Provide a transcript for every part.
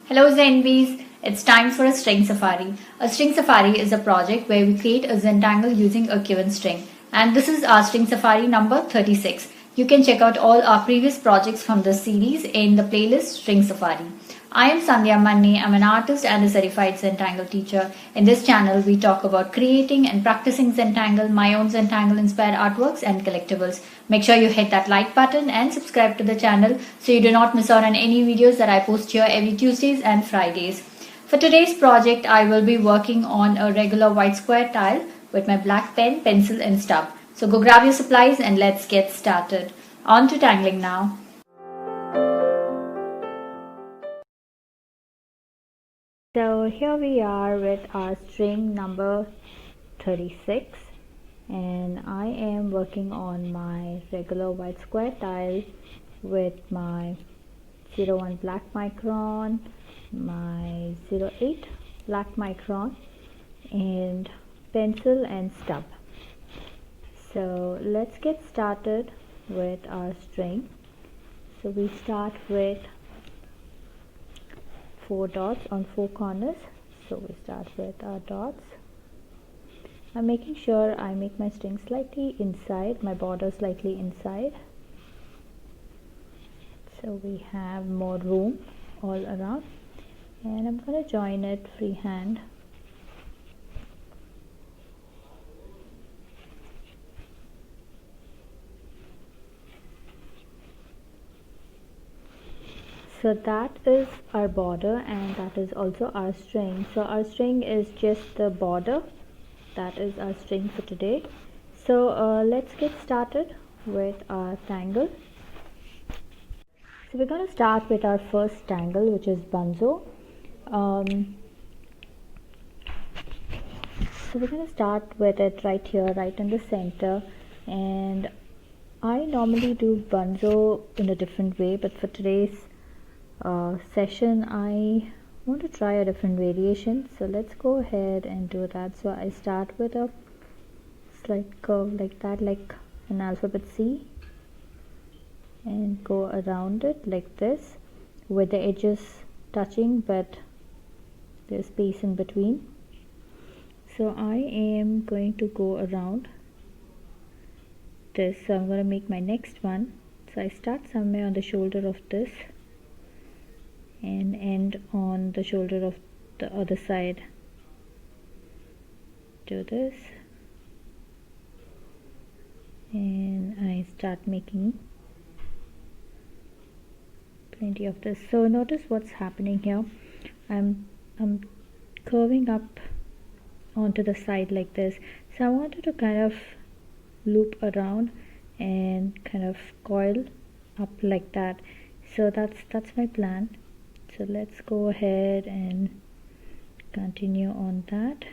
Hello Zenbeez, it's time for a string safari. A string safari is a project where we create a Zentangle using a given string. And this is our string safari number 36. You can check out all our previous projects from this series in the playlist String Safari. I am Sandhya. I'm an artist and a certified Zentangle teacher. In this channel, we talk about creating and practicing Zentangle, my own Zentangle inspired artworks and collectibles. Make sure you hit that like button and subscribe to the channel so you do not miss out on any videos that I post here every Tuesdays and Fridays. For today's project, I will be working on a regular white square tile with my black pen, pencil and stub. So go grab your supplies and let's get started. On to tangling now. So here we are with our string number 36 and I am working on my regular white square tile with my 01 black micron, my 08 black micron and pencil and stub. So let's get started with our string. So we start with 4 dots on 4 corners. So we start with our dots. I'm making sure I make my string slightly inside, my border slightly inside, so we have more room all around, and I'm going to join it freehand. So that is our border and that is also our string. So our string is just the border. That is our string for today. So let's get started with our tangle. So we're going to start with our first tangle, which is Bunzo. So we're going to start with it right here, right in the center, and I normally do Bunzo in a different way, but for today's session I want to try a different variation. So let's go ahead and do that. So I start with a slight curve like that, like an alphabet C, and go around it like this with the edges touching but there's space in between. So I am going to go around this. So I'm going to make my next one. So I start somewhere on the shoulder of this and end on the shoulder of the other side. Do this and I start making plenty of this. So notice what's happening here. I'm curving up onto the side like this. So I wanted to kind of loop around and kind of coil up like that. So that's my plan. So let's go ahead and continue on that.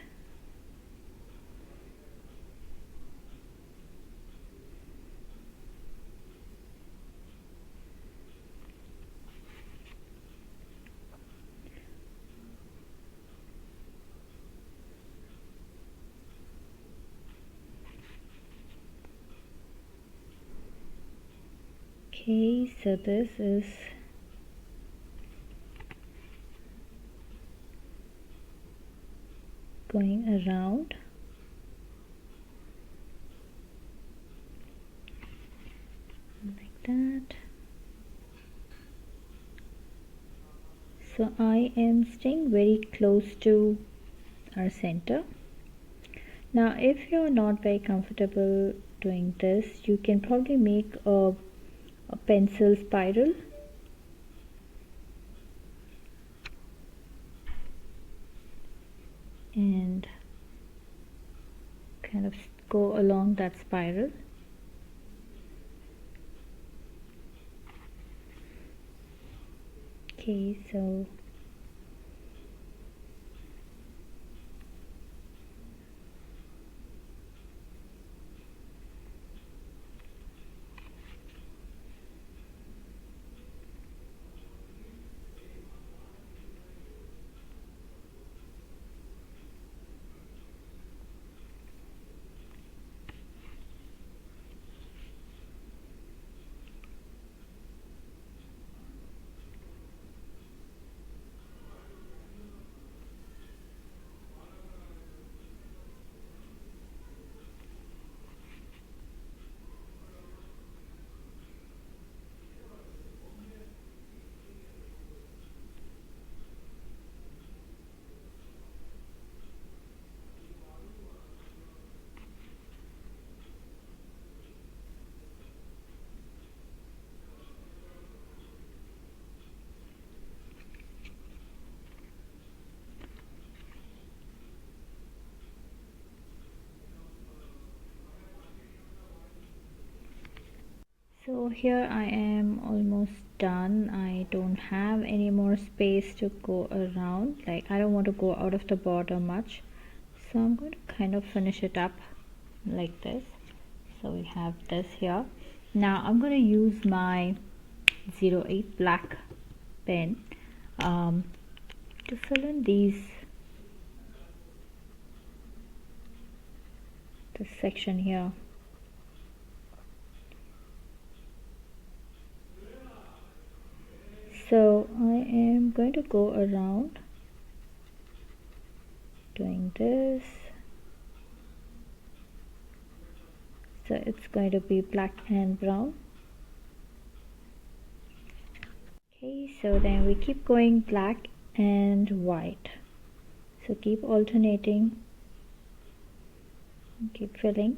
Okay, so this is going around like that. So I am staying very close to our center. Now if you're not very comfortable doing this, you can probably make a pencil spiral. And kind of go along that spiral. Okay, so So here I am almost done. I don't have any more space to go around. Like, I don't want to go out of the border much. So I'm going to kind of finish it up like this. So we have this here. Now I'm going to use my 08 black pen to fill in this section here. So I am going to go around doing this. So it's going to be black and brown. Okay, so then we keep going black and white. So keep alternating, keep filling.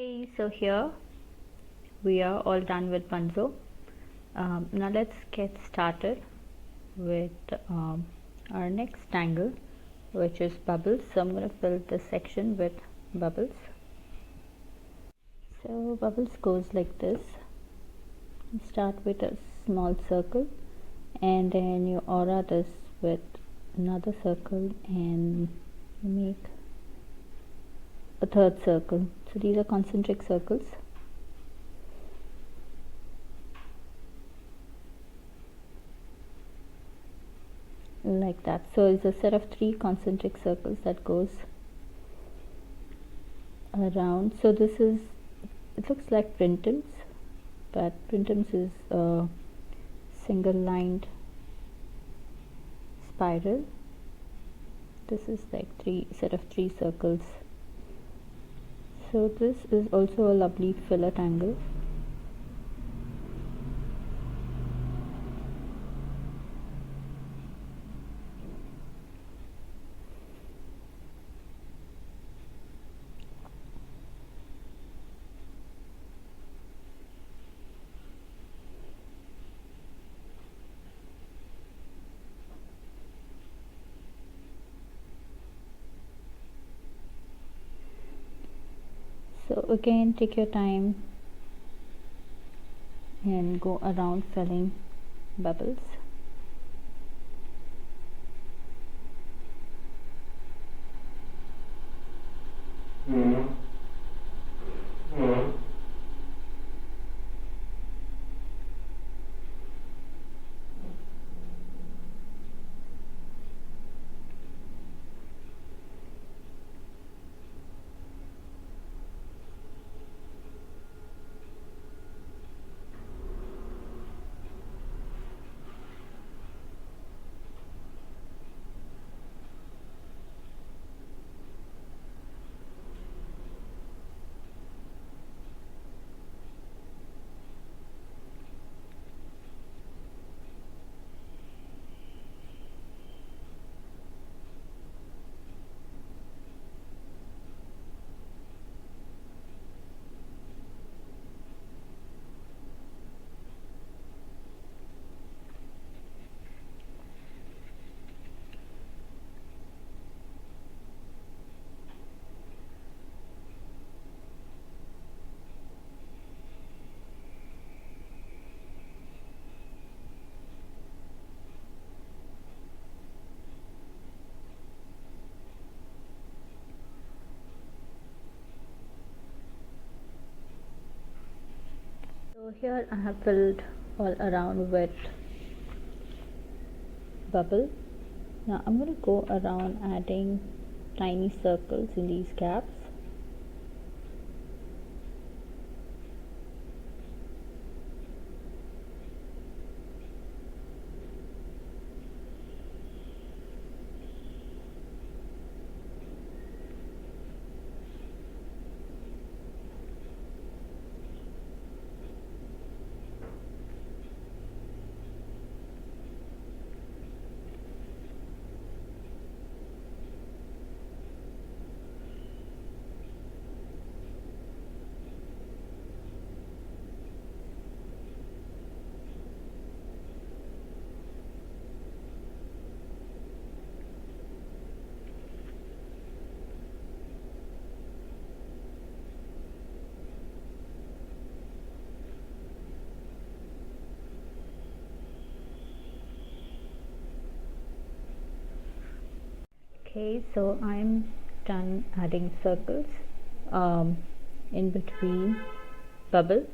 Okay, so here we are all done with Bunzo. Now let's get started with our next tangle, which is bubbles. So I'm going to fill this section with bubbles. So bubbles goes like this. You start with a small circle and then you aura this with another circle and you make a third circle. So these are concentric circles. Like that. So it's a set of 3 concentric circles that goes around. So this is, it looks like printums, but printums is a single lined spiral. This is like set of 3 circles. So this is also a lovely filler tangle. So again, take your time and go around filling bubbles. So here I have filled all around with bubble. Now I'm going to go around adding tiny circles in these gaps. Okay, so I'm done adding circles in between bubble.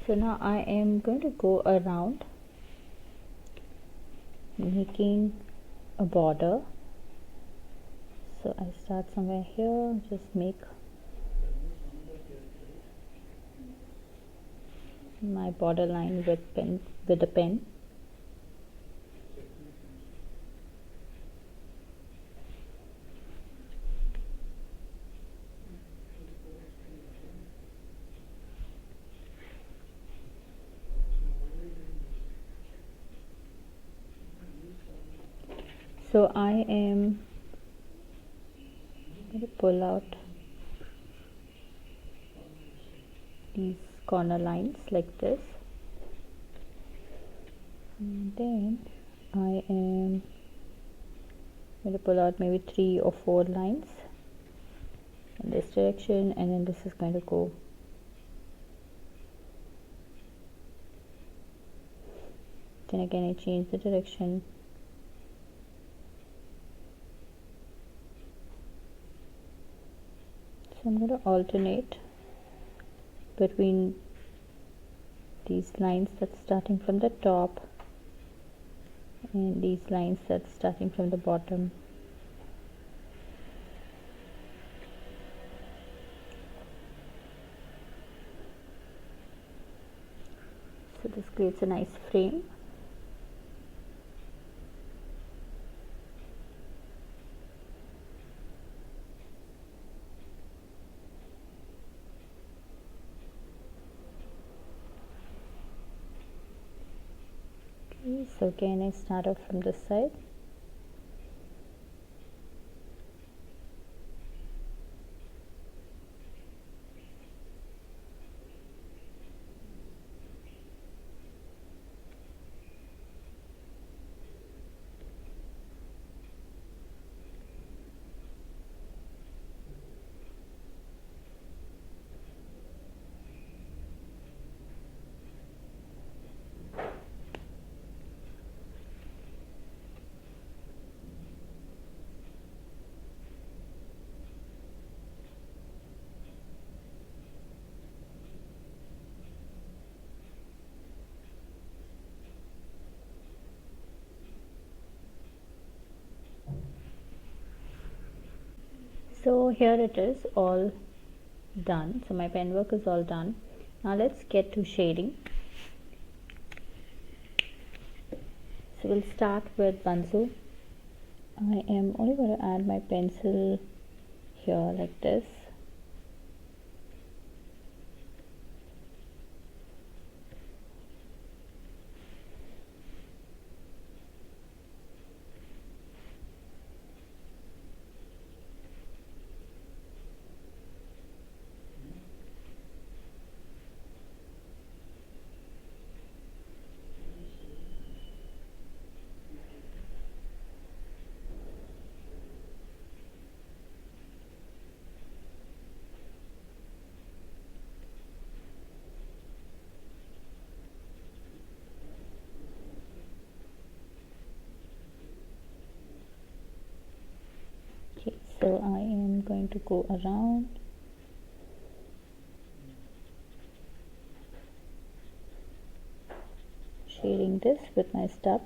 So now I am going to go around making a border. So I start somewhere here, just make my border line with a pen. So I am going to pull out these corner lines like this, and then I am going to pull out maybe 3 or 4 lines in this direction, and then this is going to go then again I change the direction. So I'm going to alternate between these lines that's starting from the top and these lines that's starting from the bottom. So this creates a nice frame. Okay, so again I start off from this side. So here it is all done. So my pen work is all done. Now let's get to shading. So we'll start with Bunzo. I am only going to add my pencil here like this. Okay, so I am going to go around shading this with my stub.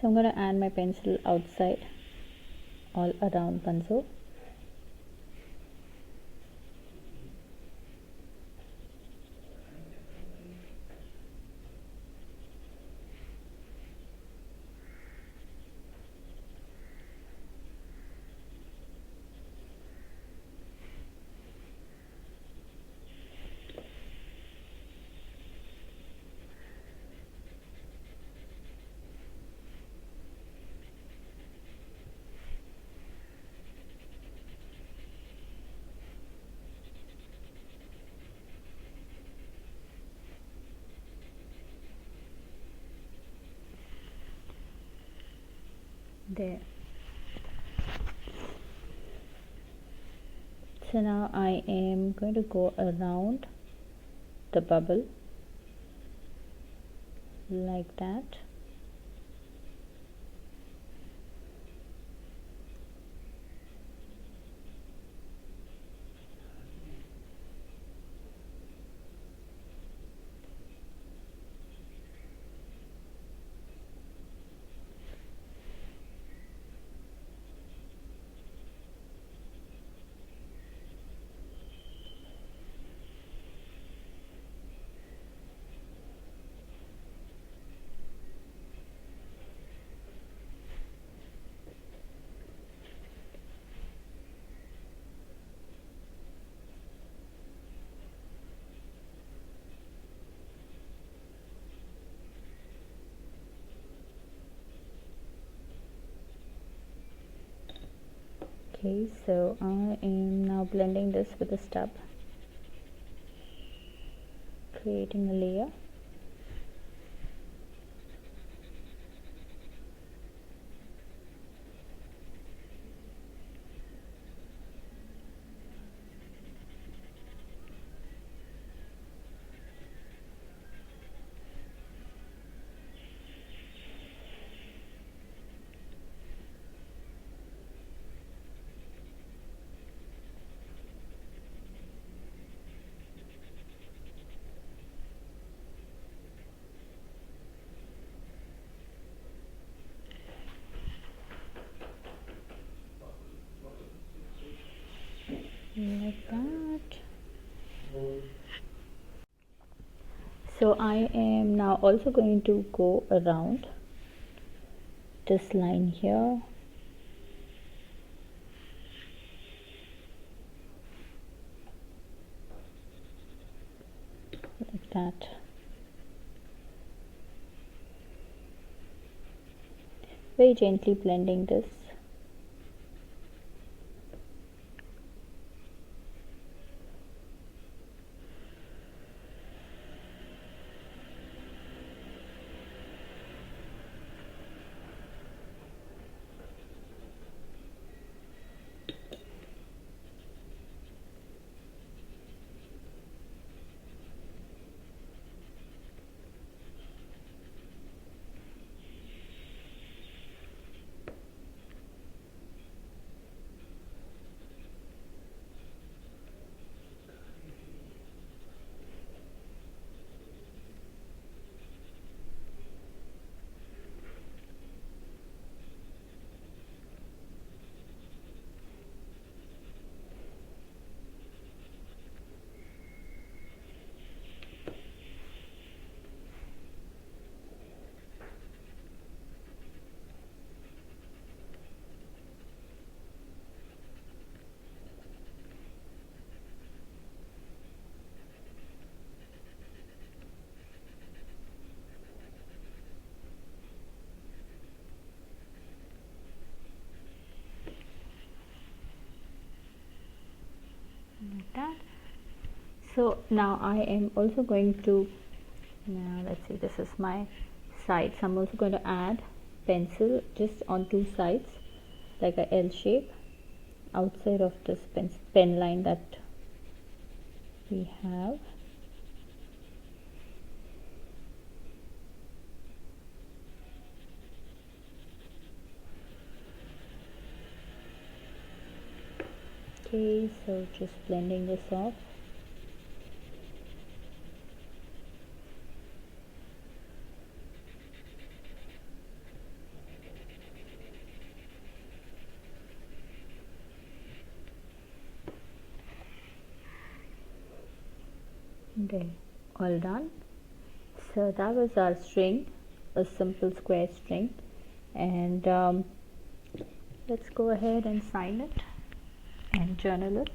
So I'm going to add my pencil outside all around Bunzo. there. So now I am going to go around the bubble like that. Okay, so I am now blending this with a stub, creating a layer. Like that. So I am now also going to go around this line here, like that. Very gently blending this. Like that. So now I am also going to, now let's see, this is my sides. I'm also going to add pencil just on two sides, like a L shape outside of this pen line that we have. Okay, so just blending this off. Okay, all done. So that was our string, a simple square string, and let's go ahead and sign it and journal it.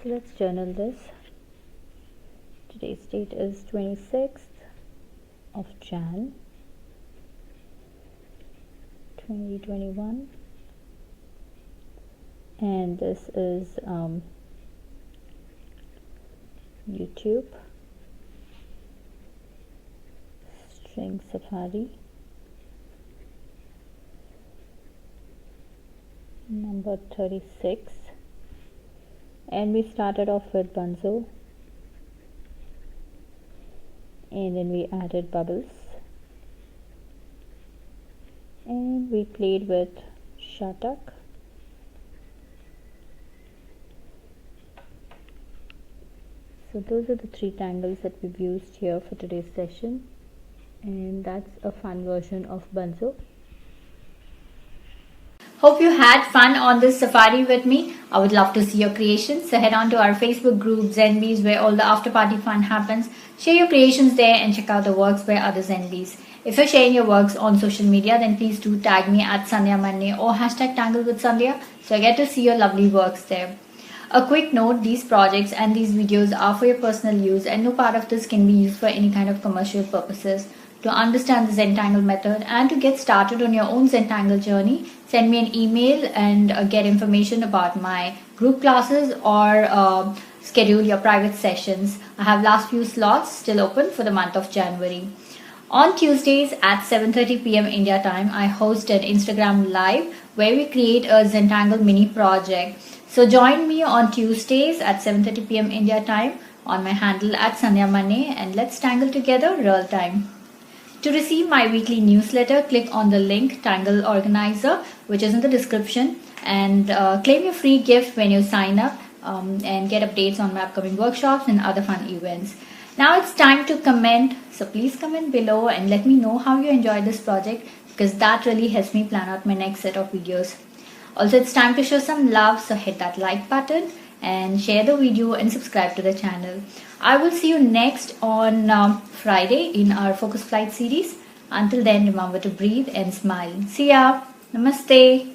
So let's journal this. Today's date is 26th of Jan 2021. and this is YouTube string safari number 36, and we started off with Bunzo, and then we added bubbles, and we played with Shattuck. So those are the 3 tangles that we've used here for today's session, and that's a fun version of Bunzo. Hope you had fun on this safari with me. I would love to see your creations. So head on to our Facebook group Zenbeez, where all the after party fun happens. Share your creations there and check out the works by other Zenbeez. If you're sharing your works on social media, then please do tag me at Sandhya or hashtag Tangle with Sandhya, so I get to see your lovely works there. A quick note, these projects and these videos are for your personal use, and no part of this can be used for any kind of commercial purposes. To understand the Zentangle method and to get started on your own Zentangle journey, send me an email and get information about my group classes or schedule your private sessions. I have last few slots still open for the month of January. On Tuesdays at 7:30 p.m. India time, I host an Instagram live where we create a Zentangle Mini Project. So join me on Tuesdays at 7:30 p.m. India time on my handle at Sandhya and let's tangle together real time. To receive my weekly newsletter, click on the link Tangle Organizer, which is in the description, and claim your free gift when you sign up and get updates on my upcoming workshops and other fun events. Now it's time to comment, so please comment below and let me know how you enjoyed this project, because that really helps me plan out my next set of videos. Also, it's time to show some love, so hit that like button and share the video and subscribe to the channel. I will see you next on Friday in our Focus Flight series. Until then, remember to breathe and smile. See ya. Namaste.